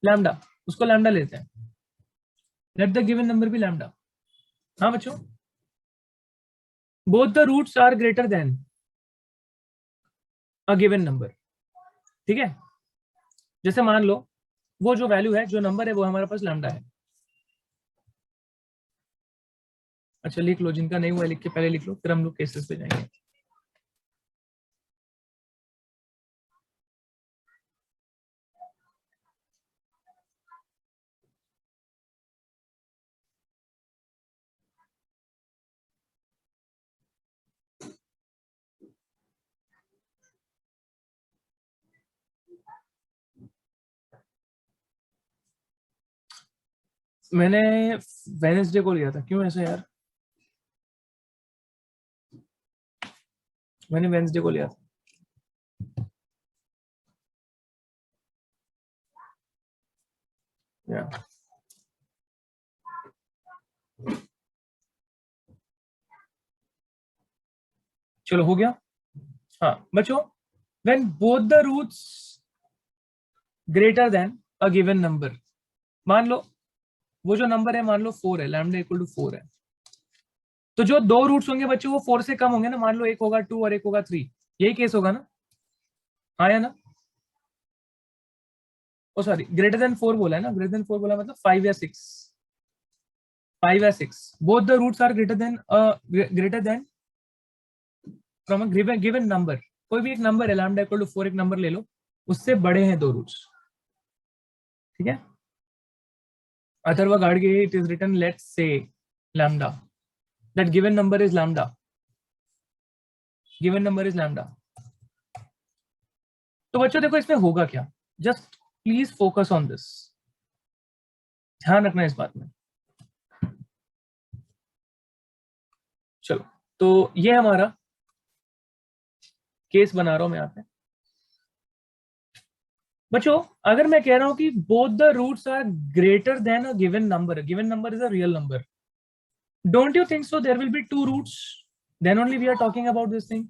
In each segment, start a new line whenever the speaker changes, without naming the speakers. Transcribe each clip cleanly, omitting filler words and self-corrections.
Lambda, उसको lambda लेते हैं, let the given number be lambda. हाँ बच्चों, both the roots are greater than a given number. ठीक है, जैसे मान लो वो जो वैल्यू है, जो नंबर है, वो हमारे पास लैम्डा है। अच्छा लिख लो, जिनका नहीं हुआ लिख के पहले लिख लो, फिर हम लोग केसेस पे जाएंगे। मैंने वेडनेसडे को लिया था, क्यों ऐसे यार? मैंने वेडनेसडे को लिया था। या चलो हो गया। हाँ बच्चों, when both the roots greater than a given number, मान लो वो जो नंबर है, मान लो 4 है, लैम्डा इक्वल टू 4 है, तो जो दो रूट्स होंगे बच्चों वो 4 से कम होंगे ना। मान लो एक होगा 2 और एक होगा 3, यही केस होगा ना? हाँ या ना? ओ सॉरी, ग्रेटर देन 4 बोला है ना, ग्रेटर देन 4 बोला मतलब 5 या 6, 5 या 6, both the roots are greater than from a given number. कोई भी एक नंबर है, लैम्डा इक्वल टू 4 एक नंबर ले लो, उससे बड़े हैं दो रूट्स। ठीक है, Atharva Gadge, it is written let's say lambda, that given number is lambda, given number is lambda. तो बच्चों देखो इसमें होगा क्या, just please focus on this, ध्यान रखना इस बात में। चलो, तो ये हमारा केस बना रहा हूं मैं यहाँ पे। बच्चों अगर मैं कह रहा हूं कि both the roots are greater than a given number is a real number, don't you think so there will be two roots, then only we are talking about this thing.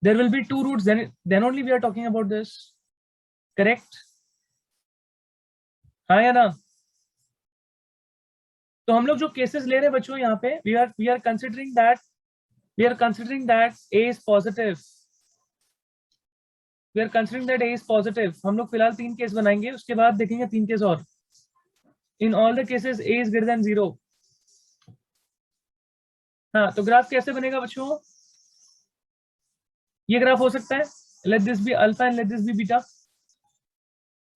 There will be two roots, then only we are talking about this, correct? हाँ या ना? तो हम लोग जो cases ले रहे हैं बच्चों यहाँ पे, we are considering that a is positive, we are considering that a is positive. हम लोग फिलहाल 3 केस बनाएंगे, उसके बाद देखेंगे 3 केस और। In all the cases A is greater than 0। हाँ, तो ग्राफ कैसे बनेगा बच्चों? ये ग्राफ हो सकता है, let this be alpha and let this be beta,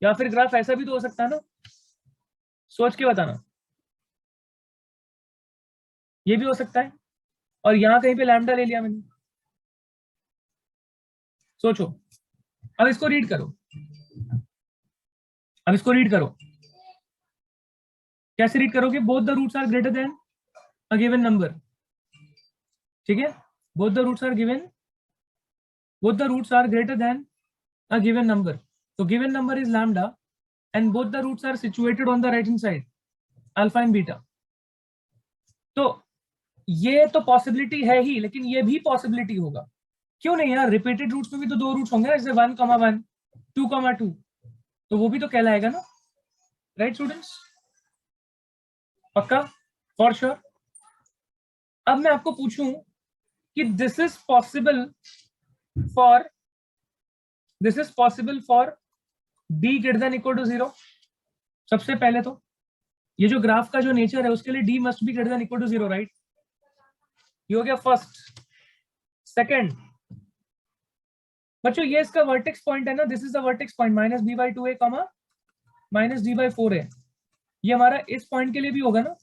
या फिर ग्राफ ऐसा भी तो हो सकता है ना, सोच के बताना। ये भी हो सकता है, और यहाँ कहीं पे लैम्डा ले लिया मैंने, सोचो। अब इसको रीड करो, अब इसको रीड करो, कैसे रीड करोगे? Both the roots are greater than a given number. ठीक है, both the roots are given, both the roots are greater than a given number, so given number is lambda and both the roots are situated on the right hand side, alpha and beta। तो ये तो possibility है ही, लेकिन ये भी possibility होगा, क्यों नहीं यार? रिपीटेड रूट्स में भी तो दो रूट्स होंगे ना, जैसे 1,1 2,2, तो वो भी तो कहलाएगा ना, राइट स्टूडेंट्स? पक्का, फॉर श्योर। अब मैं आपको पूछूं कि this is possible for d greater than equal to 0। सबसे पहले तो ये जो ग्राफ का जो नेचर है उसके लिए d must be greater than equal to 0, right? ये हो गया फर्स्ट। सेकंड बच्चों, ये इसका वर्टेक्स पॉइंट है ना, this is the vertex point -b/2a comma -d/4a, ये हमारा इस पॉइंट के लिए भी होगा ना,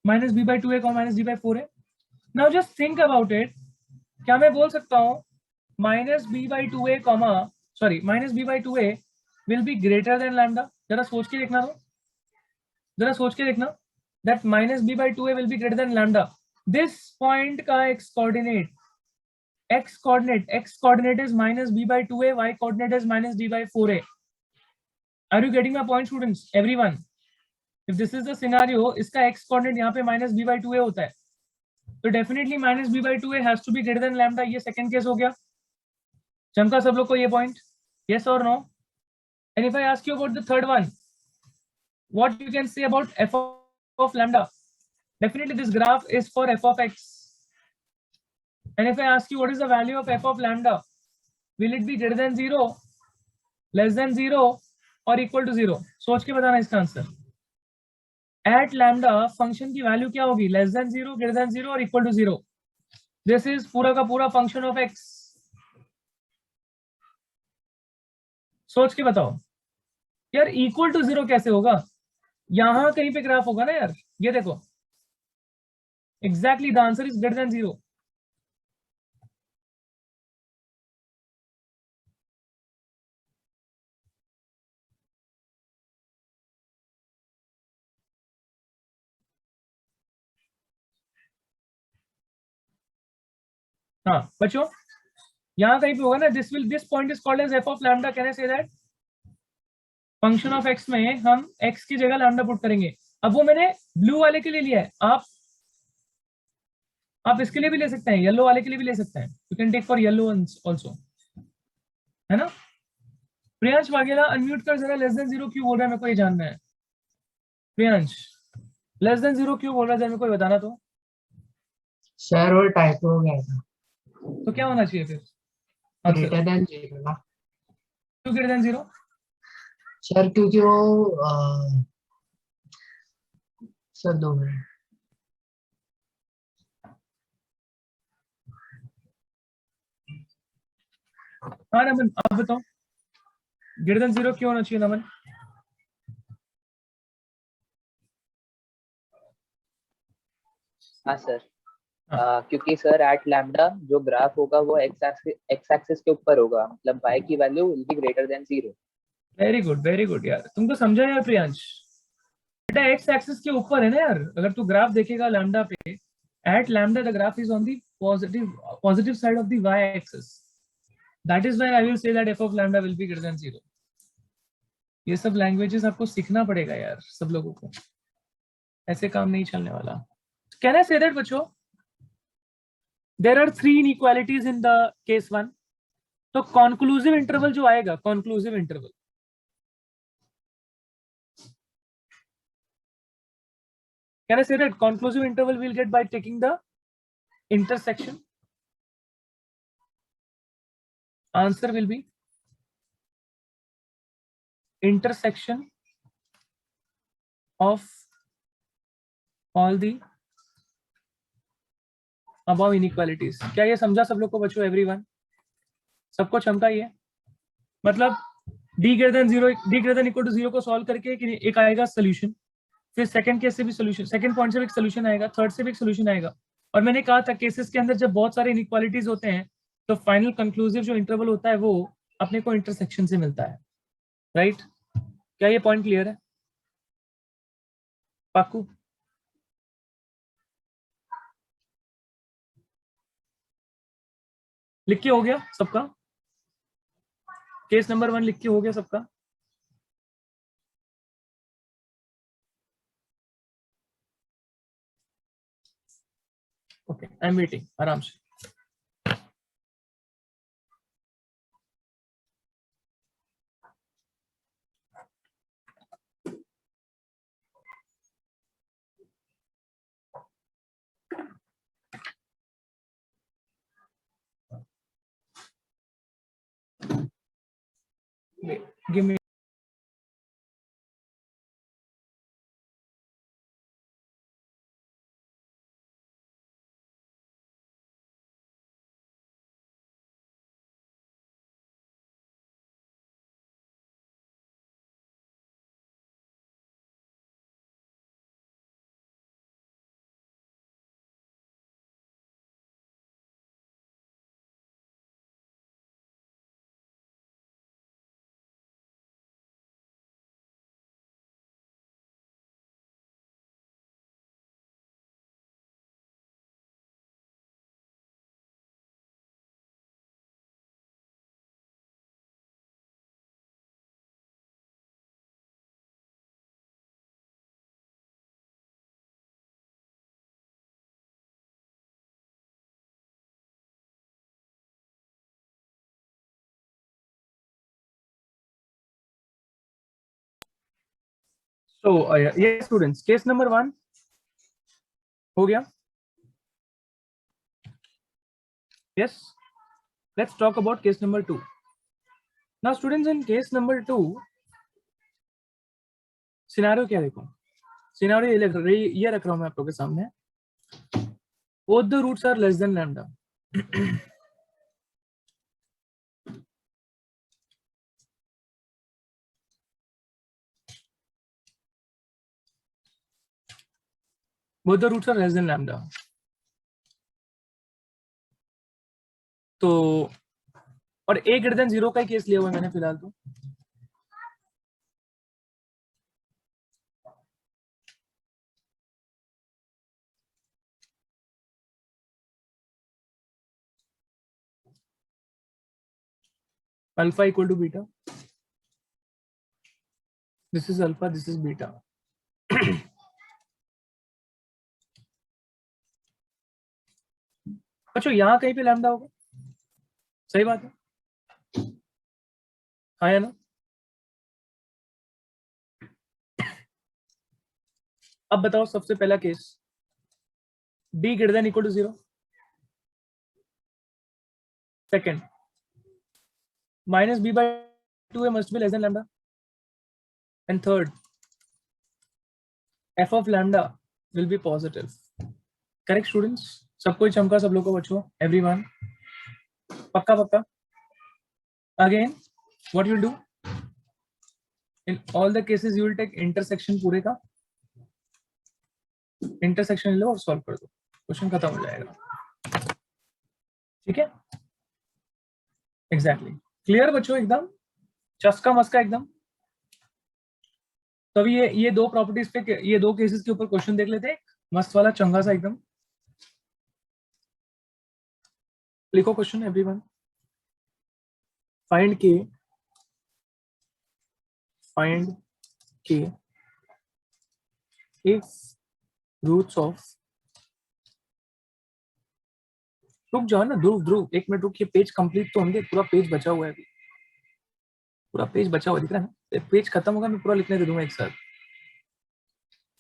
-b/2a comma -d/4a। Now just think about it, क्या मैं बोल सकता हूँ -b/2a comma sorry -b/2a will be greater then lambda? जरा सोच के देखना, तो जरा सोच के देखना, that -b/2a will be greater then lambda. This point का x coordinate is -b/2a, y coordinate is -d/4a। Are you getting my point students? Everyone, if this is the scenario, इसका x coordinate यहाँ पे -b/2a होता है, तो definitely -b/2a has to be greater than lambda। ये second case हो गया। चमका सब लोग को ये पॉइंट? यस और no? And if I ask you about the third one, what you can say about f of lambda? Definitely this graph is for f of x. And if I ask you what is the value of f of lambda, will it be greater than 0, less than 0 or equal to 0? सोच के बताना इसका answer. At lambda function की value क्या होगी? Less than 0, greater than 0 और equal to 0. This is पूरा का पूरा फंक्शन ऑफ x. सोच के बताओ यार, इक्वल टू 0 कैसे होगा? यहां कहीं पे ग्राफ होगा ना यार. ये देखो, exactly the answer is greater than 0. हाँ बच्चों, यहां कहीं पे होगा ना. This point is called as F of lambda. Can I say that? Function of x में हम एक्स की जगह लैम्डा पुट करेंगे. अब वो मैंने ब्लू वाले के लिए लिया है. आप इसके लिए भी ले सकते हैं, येलो वाले के लिए भी ले सकते हैं. You can take for yellow also, है ना. प्रियांश वाघेला अनम्यूट कर जरा. लेस देन 0 क्यों बोल रहा है, मेरे को ये जानना है. प्रियांश, लेस देन 0 क्यों बोल रहा है, मेरे को ये बताना तो.
सर वो टाइप हो गया था.
तो क्या होना चाहिए फिर?
ग्रेटर देन 0 ना.
क्यों ग्रेटर देन 0?
सर क्योंकि वो सर 2 मिनट.
हाँ नमन, आप बताओ ग्रेटर देन 0 क्यों होना चाहिए नमन?
हाँ सर, क्योंकि सर एट लैम्डा जो ग्राफ होगा वो एक्स एक्सिस के ऊपर होगा, मतलब y की value will be greater than 0.
Very good यार, तुमको समझा यार प्रियांश. बेटा एक्स एक्सिस के ऊपर है ना यार. अगर तू ग्राफ देखेगा लैम्डा पे, at lambda the graph is on the positive side of the y axis. That is why I will say that f of lambda will be greater than 0. ये सब लैंग्वेजेस आपको सीखना पड़ेगा यार, सब लोगों को. ऐसे काम नहीं चलने वाला. कैन आई से दैट बच्चों, there are 3 inequalities in the case 1. तो कॉन्क्लूसिव इंटरवल जो आएगा, conclusive interval, can I say that conclusive interval we'll get by taking the intersection? Answer will be intersection of all the above inequalities. क्या ये समझा सब लोग को बच्चों? एवरीवन, सबको चमका ये? मतलब d greater than 0, d greater than equal to 0 को सॉल्व करके एक आएगा सोल्यूशन. फिर सेकंड केस से भी सोल्यूशन, सेकंड पॉइंट से भी एक सोल्यूशन आएगा, थर्ड से भी एक सोल्यूशन आएगा. और मैंने कहा था केसेस के अंदर जब बहुत सारे इनइक्वालिटीज होते हैं तो फाइनल कंक्लूसिव जो इंटरवल होता है वो अपने को इंटरसेक्शन से मिलता है. राइट? क्या ये पॉइंट क्लियर है? पाकू? लिख के हो गया सबका? केस नंबर 1 लिख के हो गया सबका? Okay, I am waiting. आराम से. Give me So yes students, case number 1 हो गया. Yes, let's talk about case number 2. Now students, in case number 2 scenario क्या देखो, सिनेरियो ये रख रहा हूं मैं आप लोगों के सामने. Both the roots are less than lambda. Both the roots are less than lambda. तो और a greater than 0 का ही केस लिया हुआ है मैंने फिलहाल तो. Alpha equal to beta. This is alpha, this is beta. बच्चों यहाँ कहीं पे लैम्डा होगा, सही बात है, हाँ या ना. अब बताओ सबसे पहला case, d greater than equal to 0. Second, minus b by 2a must be less than lambda. And third, f of lambda will be positive. Correct students? सबको ही चमका, सब लोग को बच्चों, everyone. पक्का पक्का. Again, what you will do? In all the cases you will take intersection पूरे का. Intersection लो और solve कर दो, क्वेश्चन खत्म हो जाएगा. ठीक है? Exactly. Clear बच्चों, एकदम चस्का मस्का एकदम. तो अभी ये दो प्रॉपर्टीज पे, ये दो केसेस के ऊपर क्वेश्चन देख लेते हैं, मस्त वाला चंगा सा एकदम. लिखो क्वेश्चन एवरीवन. फाइंड के इफ रूट्स ऑफ, रुक जाओ ना ध्रुव, एक मिनट रुक, ये पेज कंप्लीट तो होंगे, पूरा पेज बचा हुआ है अभी, पूरा पेज बचा हुआ दिख रहा है ना. पेज खत्म होगा, मैं पूरा लिखने दे दूंगा एक साथ.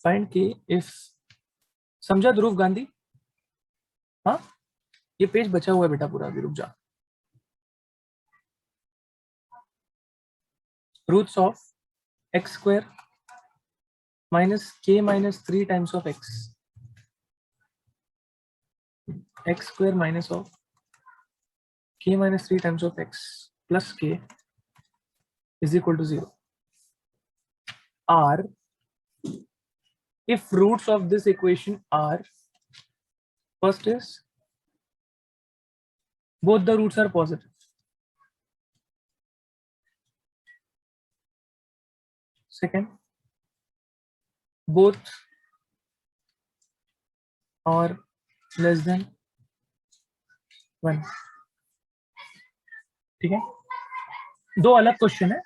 फाइंड के इफ, समझा ध्रुव गांधी? हाँ, ये पेज बचा हुआ है बेटा पूरा, अभी रुक जा. Roots of x square minus k minus 3 times of x square minus of k minus 3 times of x plus k is equal to 0 are, if roots of this equation are, first is both the roots are positive. Second, both are less than 1. ठीक है, दो अलग question है.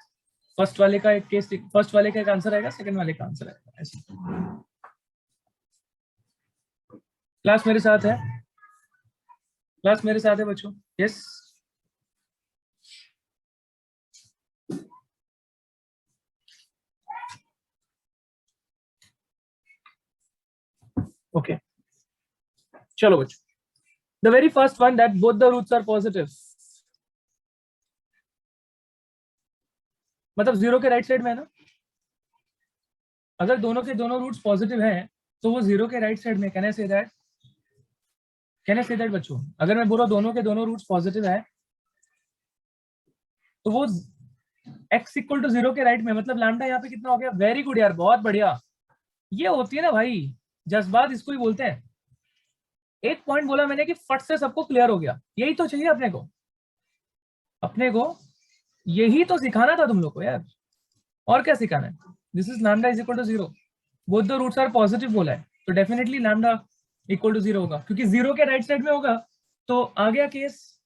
First वाले का एक case, first वाले का एक आंसर आएगा, सेकंड वाले का आंसर आएगा, ऐसे. क्लास मेरे साथ है, क्लास मेरे साथ है बच्चों? यस. ओके, चलो बच्चों. The very first one, that both the roots are positive. मतलब जीरो के राइट साइड में है ना. अगर दोनों के दोनों रूट्स पॉजिटिव हैं तो वो जीरो के राइट साइड में. Can I say that? Can I say that बच्चों? अगर मैं बोला दोनों के दोनों रूट्स पॉजिटिव है तो वो x इक्वल टू 0 के राइट में, मतलब लैम्डा यहाँ पे कितना हो गया? वेरी गुड यार, बहुत बढ़िया. ये होती है ना भाई जज्बात, इसको ही बोलते हैं. एक पॉइंट बोला मैंने कि फट से सबको क्लियर हो गया. यही तो चाहिए अपने को, अपने को यही तो सिखाना था तुम लोग को यार, और क्या सिखाना है. This is lambda is equal to 0, both the roots are positive बोला है, तो डेफिनेटली लैम्डा इक्वल टू 0 होगा, क्योंकि 0 के राइट साइड में होगा. तो आ गया केस,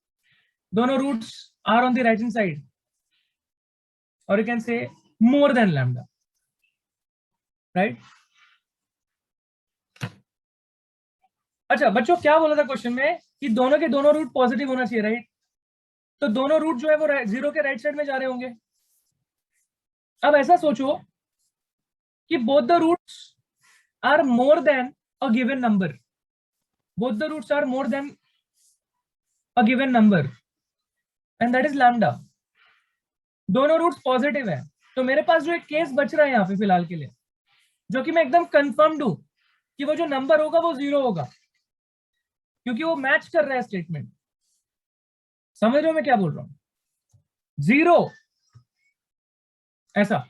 दोनों roots are on the right hand side, और you can say more then lambda, right. अच्छा बच्चों, क्या बोला था क्वेश्चन में कि दोनों के दोनों रूट पॉजिटिव होना चाहिए, राइट. तो दोनों रूट जो है वो 0 के राइट साइड में जा रहे होंगे. अब ऐसा सोचो कि both the roots are more than a given number. Both the roots are more than a given number, and that is lambda. दोनों रूट्स पॉजिटिव है, तो मेरे पास जो एक केस बच रहा है यहाँ पे फिलहाल के लिए, जो कि मैं एकदम कंफर्म्ड हूं कि वो जो नंबर होगा वो 0 होगा, क्योंकि वो मैच कर रहा है स्टेटमेंट। समझ रहे हो मैं क्या बोल रहा हूं? 0 ऐसा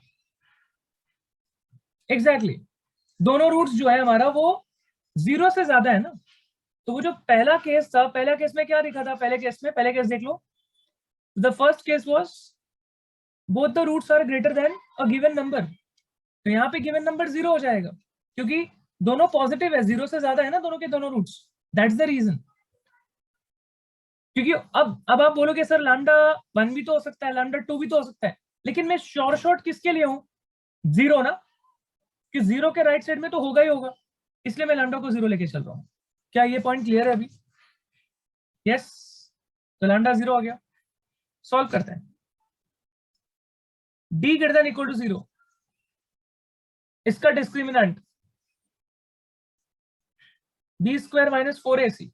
एग्जैक्टली दोनों रूट्स जो है हमारा वो 0 से ज्यादा है ना। तो वो जो पहला केस था, पहला केस में क्या लिखा था? पहले केस देख लो। The first case was both the roots are greater than a given number. तो यहाँ पे गिवन नंबर 0 हो जाएगा, क्योंकि दोनों पॉजिटिव है, 0 से ज्यादा है ना दोनों के दोनों रूट्स। That's the reason. क्योंकि अब आप बोलोगे सर लैम्डा 1 भी तो हो सकता है, लैम्डा 2 भी तो हो सकता है, लेकिन मैं शॉर्ट किसके लिए हूं? 0 ना, कि 0 के राइट साइड में तो होगा ही होगा, इसलिए मैं लैम्डा को 0 लेके चल रहा हूं। क्या ये पॉइंट क्लियर है अभी? यस, तो लैम्डा 0 आ गया। सॉल्व करते हैं। d greater than equal to 0, इसका discriminant b square minus 4ac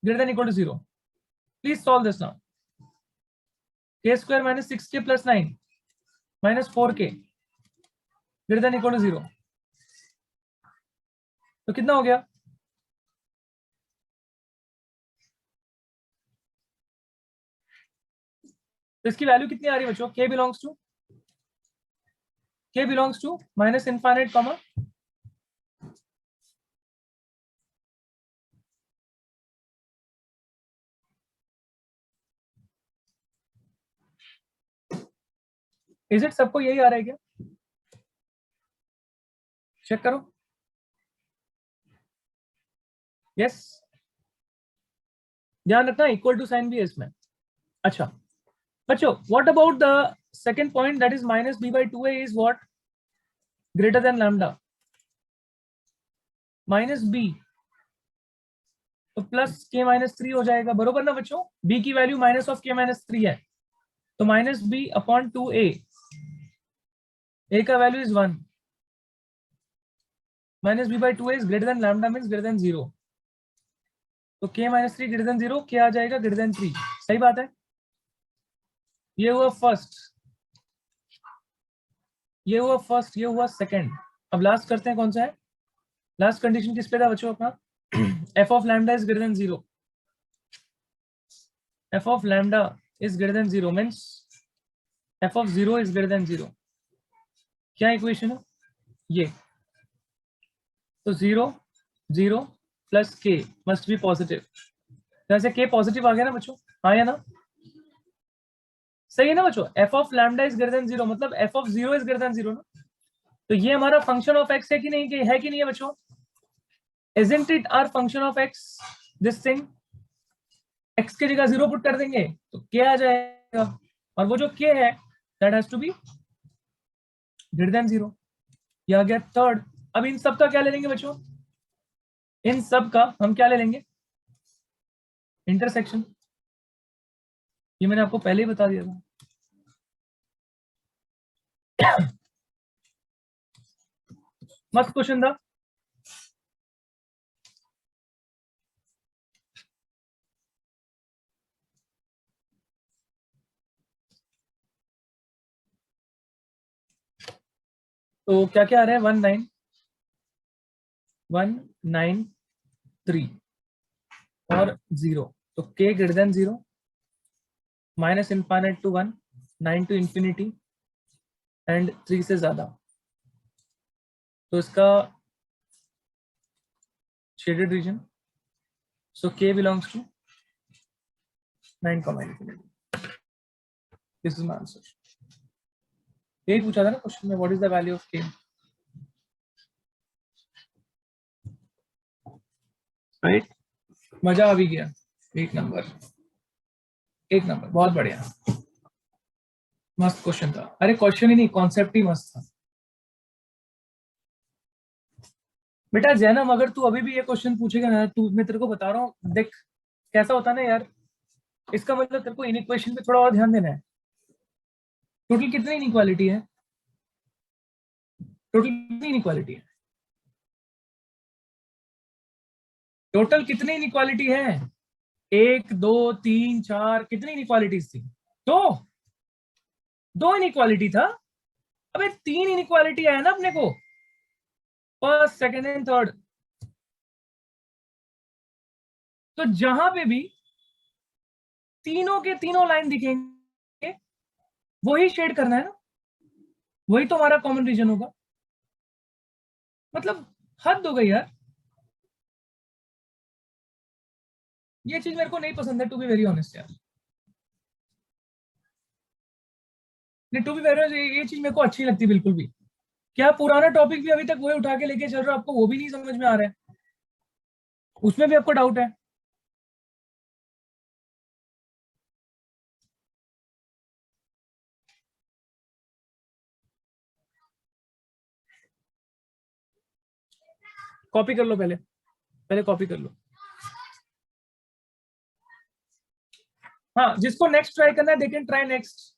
greater than equal to 0। Please solve this now. k square minus 6k plus 9 minus 4k greater than equal to 0, तो कितना हो गया? तो इसकी वैल्यू कितनी आ रही है बच्चों? k belongs to minus infinite comma is it? सबको यही आ रहा है क्या? चेक करो। यस, ध्यान रखना इक्वल टू साइन भी है इसमें। अच्छा बच्चों, what about the second point, that is minus b by 2a is what? Greater than lambda. Minus b तो प्लस k माइनस 3 हो जाएगा, बरोबर ना बच्चों? b की value minus of k minus 3 है, तो minus b upon 2a, a का value is 1, minus b by 2a is greater then lambda means greater than 0, तो k माइनस 3 ग्रेटर देन 0, क्या आ जाएगा? Greater than 3। सही बात है। ये हुआ फर्स्ट, ये हुआ सेकंड। अब लास्ट करते हैं, कौन सा है लास्ट कंडीशन? किस पे था बच्चों अपना? f of lambda is greater than 0, f of lambda is greater than 0 means f of 0 is greater than 0। क्या इक्वेशन है ये? तो 0 0 plus k must be positive. जैसे k पॉजिटिव आ गया ना बच्चों, हाँ या ना? सही है ना बच्चों? f of lambda is greater than 0 मतलब f of 0 is greater than 0 ना। तो ये हमारा फंक्शन ऑफ x है कि नहीं? है कि नहीं है बच्चों? Isn't it our function of x? This thing x की जगह 0 पुट कर देंगे तो k आ जाएगा, और वो जो k है that has to be greater than 0। ये आ गया थर्ड। अब इन सब का क्या ले लेंगे बच्चों? इन सब का हम क्या ले लेंगे? इंटरसेक्शन। ये मैंने आपको पहले ही बता दिया था। मस्त क्वेश्चन था। तो क्या क्या आ रहा है? 193 और 0, तो k greater than 0, minus infinite to 1, 9 to infinity and 3 से ज्यादा। तो इसका shaded region, so k belongs to 9, infinity। This is my answer. यही पूछा था ना क्वेश्चन में, what is the value of k, right? मजा आ भी गया। एक नंबर बहुत बढ़िया, मस्त क्वेश्चन था। अरे क्वेश्चन ही नहीं, कॉन्सेप्ट ही मस्त था बेटा। जैनम, अगर तू अभी भी ये क्वेश्चन पूछेगा ना, तू, मैं तेरे को बता रहा हूँ, देख कैसा होता है ना यार, इसका मतलब तेरे को इनइक्वेशन पे थोड़ा और ध्यान देना है। टोटल कितनी इनइक्वालिटी है? टोटल कितनी इनइक्वालिटी है? टोटल कितनी इनइक्वालिटी है? 1 2 3 4, कितनी इनइक्वालिटीज थी? दो इनइक्वालिटी था। अबे 3 इनइक्वालिटी है ना अपने को, फर्स्ट सेकंड एंड थर्ड। तो जहां पे भी तीनों के तीनों लाइन दिखेंगे वही शेड करना है ना, वही तो हमारा कॉमन रीजन होगा। मतलब हद हो गई यार, ये चीज मेरे को नहीं पसंद है टू बी वेरी ऑनेस्ट यार। नहीं, टू बी वेरी ऑनेस्ट ये चीज मेरे को अच्छी लगती बिल्कुल भी। क्या पुराना टॉपिक भी अभी तक वही उठा के लेके चल रहे हो, आपको वो भी नहीं समझ में आ रहा है, उसमें भी आपको डाउट है? कॉपी कर लो, पहले पहले कॉपी कर लो। हाँ, जिसको नेक्स्ट ट्राई करना है दे कैन ट्राई नेक्स्ट।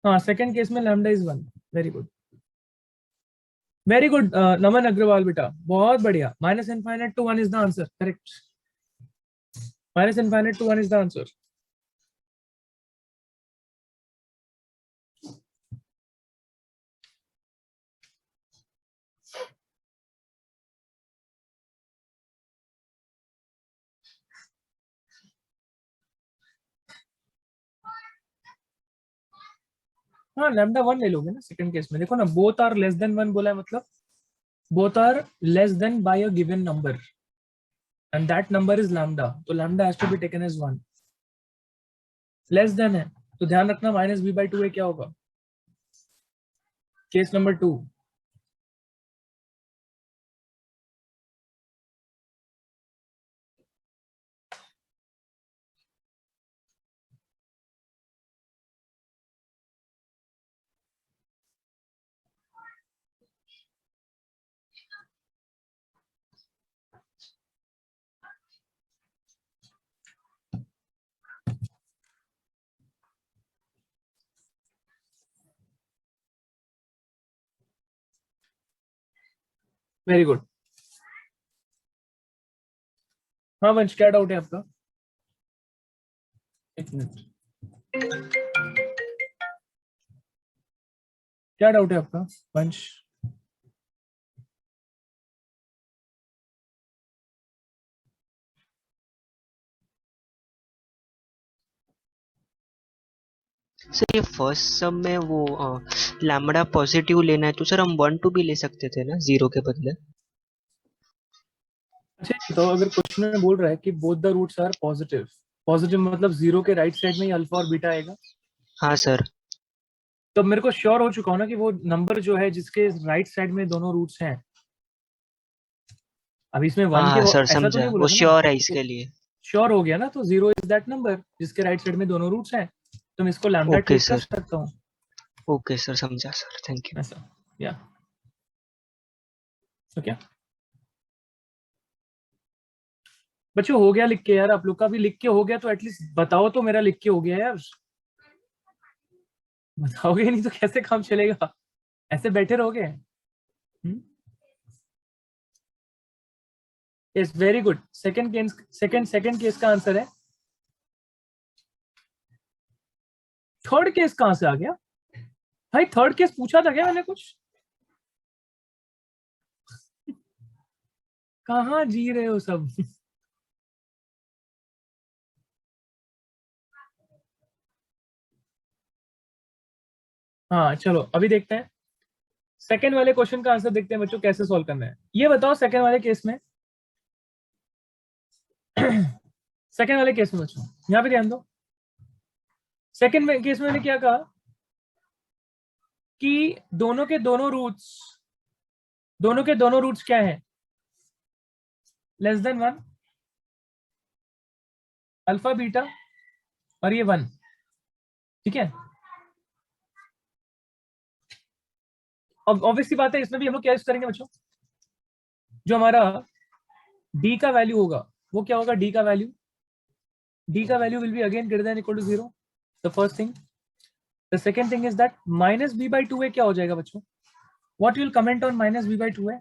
हाँ, सेकंड केस में lambda is 1। Very good, very good Naman Agarwal बेटा, बहुत बढ़िया। Minus infinite to 1 is the answer, correct. Minus infinite to 1 is the answer. हाँ, लैम्डा 1 ले लोगे ना सेकंड केस में। देखो ना, बोथ आर लेस देन 1 बोला है, मतलब both are less than by a given number and that number is lambda, तो lambda has to be taken as 1। Less than है तो ध्यान रखना माइनस बी बाई 2 है, क्या होगा? Case number 2। Very good. हाँ वंश, क्या डाउट है आपका? एक मिनट, क्या डाउट है आपका वंश?
सर ये फर्स्ट सम में वो लैम्बडा पॉजिटिव लेना है तो सर हम 1 2 भी ले सकते थे ना, 0 के बदले।
अच्छा, तो अगर क्वेश्चन में बोल रहा है कि both the roots are positive, positive मतलब जीरो के राइट साइड में ही अल्फा और बीटा आएगा।
हाँ सर।
तो मेरे को श्योर हो चुका हूं ना कि वो नंबर जो है जिसके राइट साइड में दोनों रूट्स हैं। अब इसमें
हाँ
1 के
हाँ सर,
ऐसा तो
समझा,
नहीं बोला
वो
था ना,
श्योर है
तो
इसके लिए।
श्योर हो गया ना, तो 0 इज दैट नंबर जिसके राइट साइड में दोनों रूट्स हैं, तो मैं इसको लैम्डा
ओके
टेक कर
सर,
सकता हूँ
ओके सर, समझा सर, थैंक यू।
ऐसा। या तो क्या बच्चों हो गया लिख के यार? आप लोग का भी लिख के हो गया तो एटलीस्ट बताओ तो मेरा लिख के हो गया यार। बताओगे नहीं तो कैसे काम चलेगा? ऐसे बैठे रहोगे? Yes, very good. Second case का आंसर है। थर्ड केस कहां से आ गया भाई? थर्ड केस पूछा था क्या मैंने कुछ? कहाँ जी रहे हो सब? हाँ चलो अभी देखते हैं सेकंड वाले क्वेश्चन का आंसर। देखते हैं बच्चों कैसे सॉल्व करना है। ये बताओ सेकंड वाले केस में सेकंड वाले केस में बच्चों यहाँ पे ध्यान दो। सेकंड केस में मैंने क्या कहा कि दोनों के दोनों रूट्स क्या है, लेस देन 1, अल्फा बीटा और ये 1, ठीक है। अब ऑब्वियसली बात है इसमें भी हम लोग क्या यूज करेंगे बच्चों, जो हमारा d का वैल्यू होगा वो क्या होगा, d का value will be again greater than equal to 0, the first thing. The second thing is that minus b/2a क्या हो जाएगा बच्चों, what you will comment on minus b/2a,